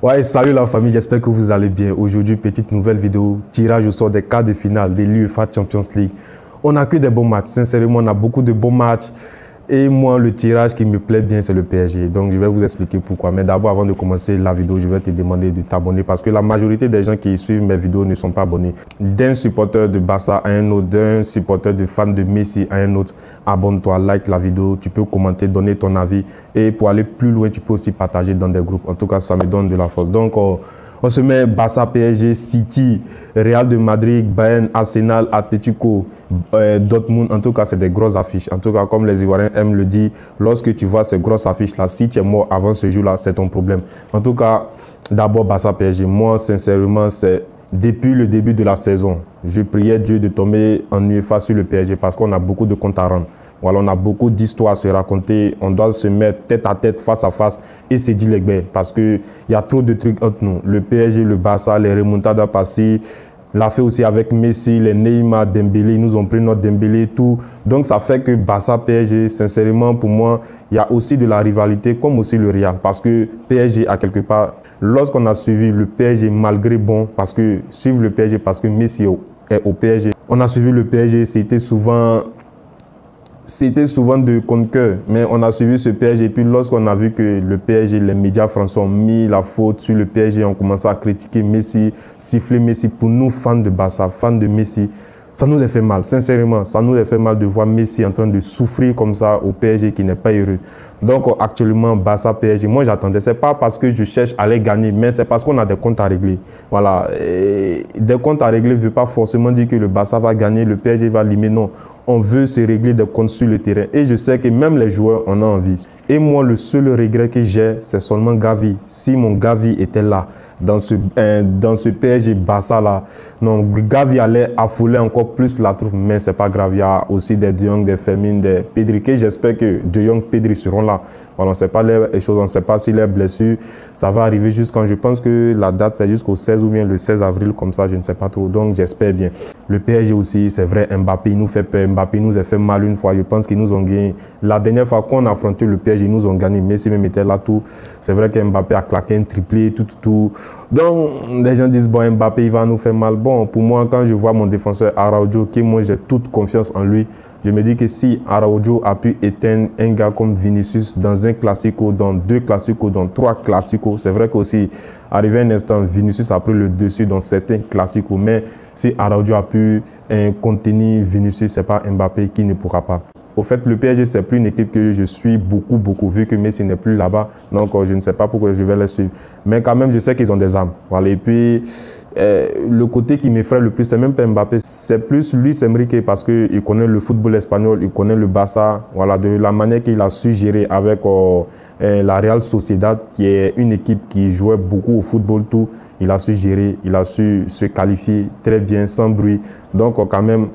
Ouais, salut la famille, j'espère que vous allez bien. Aujourd'hui, petite nouvelle vidéo, tirage au sort des quarts de finale de l'UEFA Champions League. On n'a que des bons matchs, sincèrement, on a beaucoup de bons matchs. Et moi, le tirage qui me plaît bien, c'est le PSG. Donc, je vais vous expliquer pourquoi. Mais d'abord, avant de commencer la vidéo, je vais te demander de t'abonner parce que la majorité des gens qui suivent mes vidéos ne sont pas abonnés. D'un supporter de Barça à un autre, d'un supporter de fan de Messi à un autre, abonne-toi, like la vidéo, tu peux commenter, donner ton avis. Et pour aller plus loin, tu peux aussi partager dans des groupes. En tout cas, ça me donne de la force. Donc, on se met Barça, PSG, City, Real de Madrid, Bayern, Arsenal, Atlético, Dortmund. En tout cas, c'est des grosses affiches. En tout cas, comme les Ivoiriens aiment le dire, lorsque tu vois ces grosses affiches-là, si tu es mort avant ce jour-là, c'est ton problème. En tout cas, d'abord Barça, PSG. Moi, sincèrement, c'est depuis le début de la saison. Je priais Dieu de tomber en UEFA sur le PSG parce qu'on a beaucoup de comptes à rendre. Voilà, on a beaucoup d'histoires à se raconter. On doit se mettre tête à tête, face à face et se dire les gars. Parce qu'il y a trop de trucs entre nous. Le PSG, le Barça, les remontadas passées. L'a fait aussi avec Messi, les Neymar, Dembélé. Ils nous ont pris notre Dembélé, tout. Donc, ça fait que Barça, PSG, sincèrement, pour moi, il y a aussi de la rivalité comme aussi le Real. Parce que PSG, à quelque part, lorsqu'on a suivi le PSG, malgré bon, parce que suivre le PSG, parce que Messi est au PSG, on a suivi le PSG, c'était souvent de contre-cœur, mais on a suivi ce PSG. Et puis lorsqu'on a vu que le PSG, les médias français ont mis la faute sur le PSG, on commençait à critiquer Messi, siffler Messi. Pour nous, fans de Barça, fans de Messi, ça nous a fait mal, sincèrement. Ça nous a fait mal de voir Messi en train de souffrir comme ça au PSG qui n'est pas heureux. Donc actuellement, Barça, PSG, moi j'attendais. Ce n'est pas parce que je cherche à les gagner, mais c'est parce qu'on a des comptes à régler. Voilà. Et des comptes à régler ne veut pas forcément dire que le Barça va gagner, le PSG va limer. Non. On veut se régler des comptes sur le terrain. Et je sais que même les joueurs en ont envie. Et moi, le seul regret que j'ai, c'est seulement Gavi. Si mon Gavi était là, dans ce PSG Barça là, non, Gavi allait affoler encore plus la troupe, mais c'est pas grave. Il y a aussi des De Jong, des Fermin, des Pedri. J'espère que De Jong, Pedri seront là. Voilà, on ne sait pas les choses, on ne sait pas si les blessures, ça va arriver jusqu'en, je pense que la date c'est jusqu'au 16 ou bien le 16 avril, comme ça, je ne sais pas trop. Donc j'espère bien. Le PSG aussi, c'est vrai, Mbappé, il nous fait peur. Mbappé nous a fait mal une fois. Je pense qu'ils nous ont gagné. La dernière fois qu'on a affronté le PSG, ils nous ont gagné. Messi même était là tout. C'est vrai que Mbappé a claqué un triplé, tout. Donc, les gens disent, bon, Mbappé, il va nous faire mal. Bon, pour moi, quand je vois mon défenseur Araujo, qui moi, j'ai toute confiance en lui, je me dis que si Araujo a pu éteindre un gars comme Vinicius dans un classico, dans deux classicos, dans trois classicos, c'est vrai qu'aussi, arrivé un instant, Vinicius a pris le dessus dans certains classicos. Mais si Araujo a pu contenir Vinicius, ce n'est pas Mbappé qui ne pourra pas. Au fait, le PSG, c'est plus une équipe que je suis beaucoup, vu que Messi n'est plus là-bas. Donc, je ne sais pas pourquoi je vais les suivre. Mais quand même, je sais qu'ils ont des armes. Voilà. Et puis, le côté qui m'effraie le plus, c'est même pas Mbappé. C'est plus Luis Enrique parce qu'il connaît le football espagnol, il connaît le Barça. Voilà, de la manière qu'il a su gérer avec la Real Sociedad, qui est une équipe qui jouait beaucoup au football, tout. Il a su gérer, il a su se qualifier très bien, sans bruit. Donc, quand même,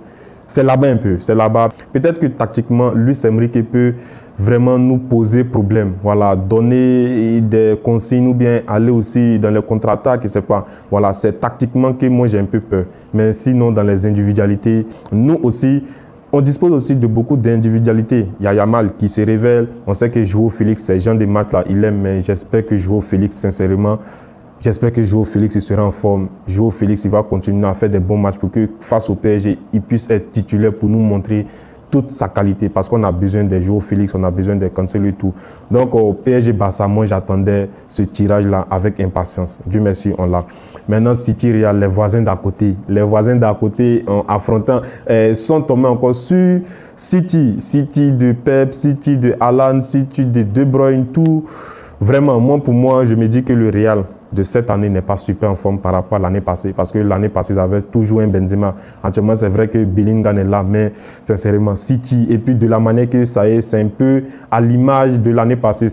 c'est là-bas un peu, c'est là-bas. Peut-être que tactiquement, Luis Enrique peut vraiment nous poser problème. Voilà, donner des consignes ou bien aller aussi dans les contre-attaques, je sais pas. Voilà, c'est tactiquement que moi j'ai un peu peur. Mais sinon, dans les individualités, nous aussi, on dispose aussi de beaucoup d'individualités. Il y a Yamal qui se révèle. On sait que Joao Félix, ces genres de matchs-là, il aime. Mais j'espère que Joao Félix, sincèrement, j'espère que Joao Félix il sera en forme. Joao Félix il va continuer à faire des bons matchs pour que face au PSG, il puisse être titulaire pour nous montrer toute sa qualité. Parce qu'on a besoin de Joao Félix, on a besoin de Cancelo et tout. Donc au PSG Barça, moi j'attendais ce tirage-là avec impatience. Dieu merci, on l'a. Maintenant City Real, les voisins d'à côté. Les voisins d'à côté en affrontant sont tombés encore sur City. City de Pep, City de Haaland, City de De Bruyne, tout. Vraiment, pour moi, je me dis que le Real de cette année n'est pas super en forme par rapport à l'année passée. Parce que l'année passée, ils avaient toujours un Benzema. Actuellement, c'est vrai que Bellingham est là, mais sincèrement, City, et puis de la manière que ça est, c'est un peu à l'image de l'année passée.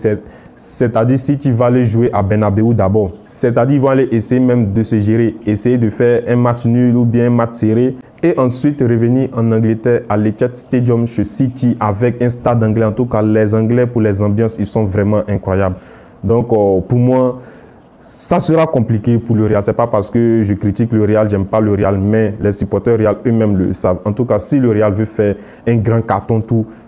C'est-à-dire, City va aller jouer à Bernabeu d'abord. C'est-à-dire, ils vont aller essayer même de se gérer, essayer de faire un match nul ou bien un match serré. Et ensuite, revenir en Angleterre à l'Etihad Stadium chez City avec un stade anglais. En tout cas, les Anglais, pour les ambiances, ils sont vraiment incroyables. Donc, pour moi, ça sera compliqué pour le Real. Ce n'est pas parce que je critique le Real, j'aime pas le Real, mais les supporters Real eux-mêmes le savent. En tout cas, si le Real veut faire un grand carton,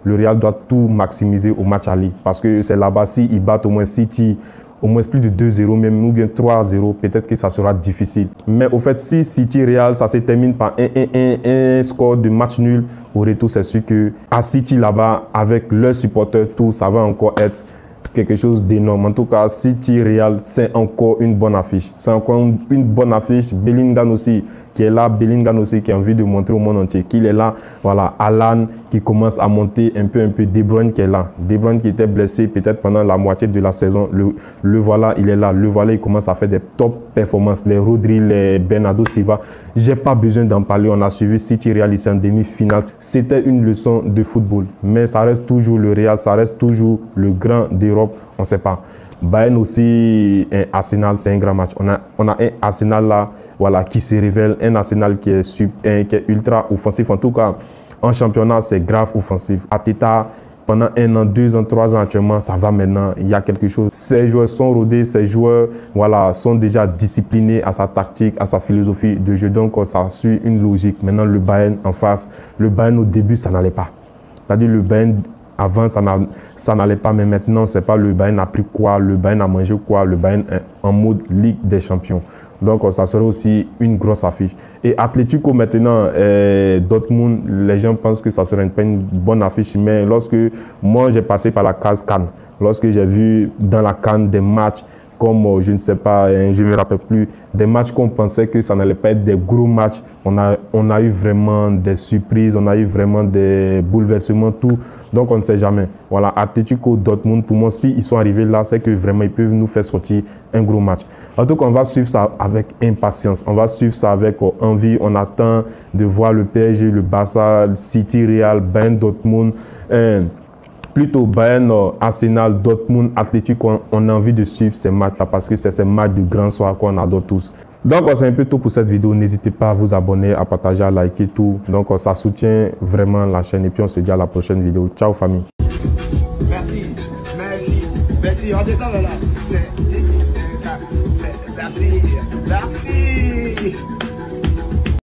le Real doit tout maximiser au match aller. Parce que c'est là-bas, s'ils battent au moins City au moins plus de 2-0 même, ou bien 3-0, peut-être que ça sera difficile. Mais au fait, si City-Real, ça se termine par un score de match nul, au retour, c'est sûr que à City là-bas, avec leurs supporters, tout, ça va encore être quelque chose d'énorme. En tout cas, City-Real, c'est encore une bonne affiche. C'est encore une bonne affiche. Bellingham aussi, qui est là. Bellingham aussi, qui a envie de montrer au monde entier qu'il est là. Voilà, Alan qui commence à monter un peu. De Bruyne qui est là. De Bruyne qui était blessé peut-être pendant la moitié de la saison. Le voilà, il est là. Le voilà, il commence à faire des top performances. Les Rodri, les Bernardo Silva. J'ai pas besoin d'en parler. On a suivi City-Real ici en demi-finale. C'était une leçon de football. Mais ça reste toujours le Real, ça reste toujours le grand d'Europe. On ne sait pas. Bayern aussi, Arsenal, c'est un grand match. On a un Arsenal là, voilà, qui se révèle, un Arsenal qui est ultra offensif. En tout cas, en championnat, c'est grave offensif. Arteta, pendant 1 an, 2 ans, 3 ans actuellement, ça va maintenant. Il y a quelque chose. Ces joueurs sont rodés, ces joueurs voilà, sont déjà disciplinés à sa tactique, à sa philosophie de jeu. Donc, ça suit une logique. Maintenant, le Bayern en face, le Bayern au début, ça n'allait pas. C'est-à-dire le Bayern, avant, ça n'allait pas, mais maintenant, c'est pas le Bayern a pris quoi, le Bayern a mangé quoi, le Bayern est en mode Ligue des Champions. Donc, ça serait aussi une grosse affiche. Et Atlético, maintenant, Dortmund, les gens pensent que ça serait pas une bonne affiche, mais lorsque moi, j'ai passé par la case Cannes, lorsque j'ai vu dans la Cannes des matchs comme, je ne sais pas, je ne me rappelle plus, des matchs qu'on pensait que ça n'allait pas être des gros matchs. On a eu vraiment des surprises, on a eu vraiment des bouleversements, tout. Donc, on ne sait jamais. Voilà, Atlético, Dortmund, pour moi, s'ils sont arrivés là, c'est que vraiment, ils peuvent nous faire sortir un gros match. En tout cas, on va suivre ça avec impatience. On va suivre ça avec envie. On attend de voir le PSG, le Barça, City, Real, Bayern, Dortmund. Plutôt Bayern, Arsenal, Dortmund, Atlético, on a envie de suivre ces matchs-là parce que c'est ces matchs de grand soir qu'on adore tous. Donc, c'est un peu tout pour cette vidéo. N'hésitez pas à vous abonner, à partager, à liker tout. Donc, ça soutient vraiment la chaîne. Et puis, on se dit à la prochaine vidéo. Ciao, famille. Merci. On descend là.